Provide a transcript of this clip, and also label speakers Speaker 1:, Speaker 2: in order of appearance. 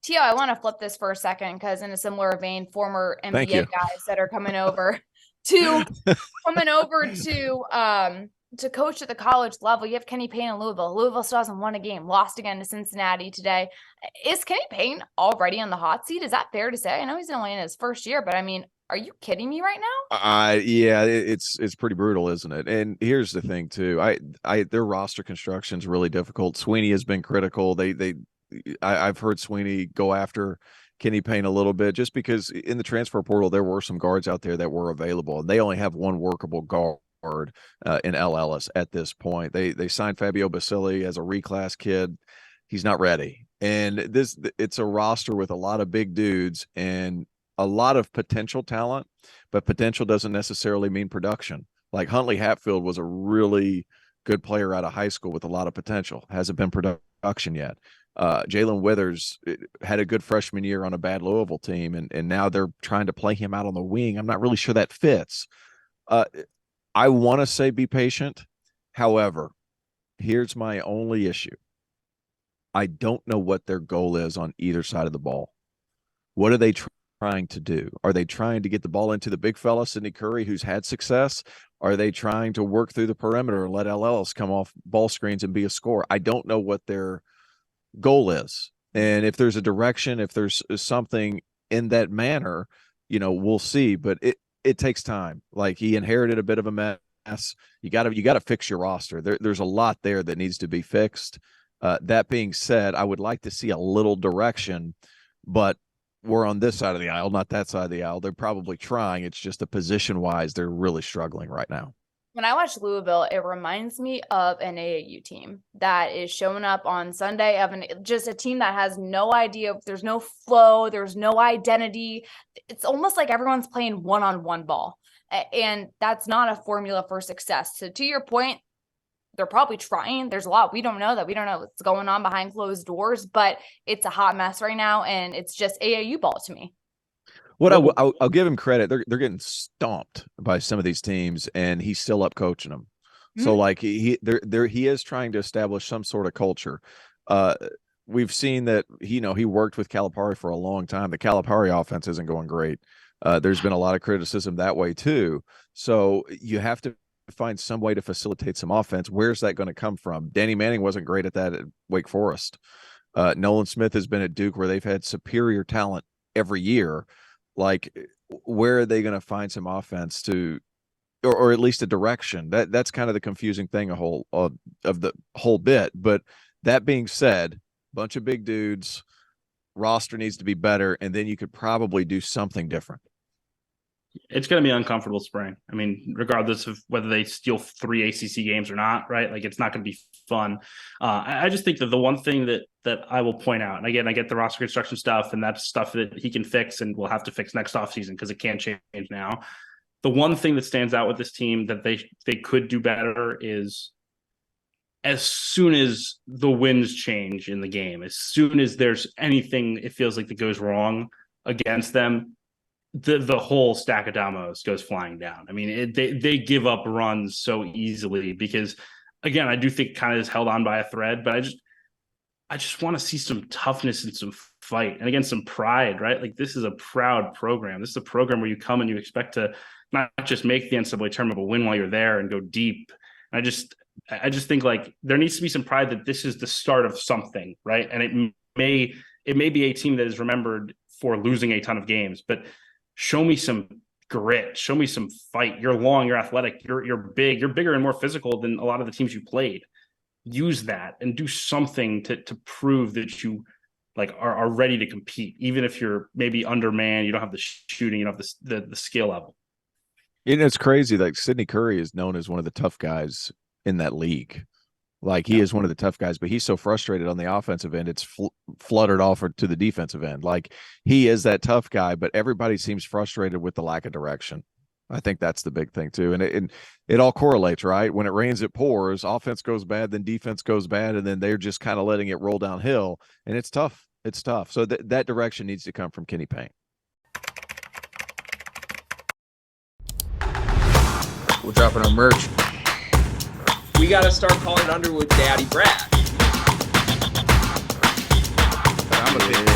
Speaker 1: Tio, I want to flip this for a second because in a similar vein, former NBA guys that are coming over to coach at the college level. You have Kenny Payne in Louisville. Louisville still hasn't won a game, lost again to Cincinnati today. Is Kenny Payne already on the hot seat? Is that fair to say? I know he's only in his first year, but I mean, are you kidding me right now?
Speaker 2: Yeah, it's pretty brutal, isn't it? And here's the thing too. Their roster construction is really difficult. Sweeney has been critical. I've heard Sweeney go after Kenny Payne a little bit just because in the transfer portal there were some guards out there that were available, and they only have one workable guard in L. Ellis at this point. They signed Fabio Basili as a reclass kid. He's not ready, and it's a roster with a lot of big dudes and a lot of potential talent, but potential doesn't necessarily mean production. Like Huntley Hatfield was a really good player out of high school with a lot of potential, hasn't been production yet. Jalen Withers had a good freshman year on a bad Louisville team, and now they're trying to play him out on the wing. I'm not really sure that fits. I want to say be patient. However, here's my only issue. I don't know what their goal is on either side of the ball. What are they trying to do? Are they trying to get the ball into the big fella, Sidney Curry, who's had success? Are they trying to work through the perimeter and let LLs come off ball screens and be a scorer? I don't know what their goal is. And if there's a direction, if there's something in that manner, we'll see. But it takes time. Like he inherited a bit of a mess. You got to fix your roster. There's a lot there that needs to be fixed. That being said, I would like to see a little direction, but we're on this side of the aisle, not that side of the aisle. They're probably trying. It's just a position-wise, they're really struggling right now.
Speaker 1: When I watch Louisville, it reminds me of an AAU team that is showing up on Sunday, just a team that has no idea. There's no flow. There's no identity. It's almost like everyone's playing one-on-one ball, and that's not a formula for success. So to your point, they're probably trying. There's a lot we don't know what's going on behind closed doors, but it's a hot mess right now, and it's just AAU ball to me.
Speaker 2: I'll give him credit. They're getting stomped by some of these teams, and he's still up coaching them. Mm-hmm. So like he is trying to establish some sort of culture. We've seen that he worked with Calipari for a long time. The Calipari offense isn't going great. There's been a lot of criticism that way too. So you have to find some way to facilitate some offense. Where's that going to come from? Danny Manning wasn't great at that at Wake Forest. Nolan Smith has been at Duke, where they've had superior talent every year. Like, where are they going to find some offense to, or at least a direction? That's kind of the confusing thing of the whole bit. But that being said, bunch of big dudes, roster needs to be better, and then you could probably do something different.
Speaker 3: It's going to be an uncomfortable spring. I mean, regardless of whether they steal 3 ACC games or not, right? Like, it's not going to be fun. I just think that the one thing that I will point out, and again, I get the roster construction stuff, and that's stuff that he can fix and will have to fix next offseason because it can't change now. The one thing that stands out with this team that they could do better is, as soon as the winds change in the game, as soon as there's anything it feels like that goes wrong against them, the whole stack of dominoes goes flying down. I mean, they give up runs so easily because, again, I do think kind of is held on by a thread, but I just want to see some toughness and some fight, and again, some pride, right? Like, this is a proud program. This is a program where you come and you expect to not just make the NCAA tournament, but win while you're there and go deep. And I just think, like, there needs to be some pride that this is the start of something, right? And it may be a team that is remembered for losing a ton of games, but show me some grit, show me some fight. You're long, you're athletic, you're big, you're bigger and more physical than a lot of the teams you played. Use that and do something to prove that you are ready to compete, even if you're maybe undermanned, you don't have the shooting, you don't have the skill level.
Speaker 2: It's crazy. Like, Sidney Curry is known as one of the tough guys in that league. Like, he is one of the tough guys, but he's so frustrated on the offensive end, it's fluttered off to the defensive end. Like, he is that tough guy, but everybody seems frustrated with the lack of direction. I think that's the big thing too. And it all correlates, right? When it rains, it pours. Offense goes bad, then defense goes bad, and then they're just kind of letting it roll downhill. And it's tough. It's tough. So that direction needs to come from Kenny Payne.
Speaker 4: We're dropping our merch. We got to start calling Underwood Daddy Brad.
Speaker 2: I'm a big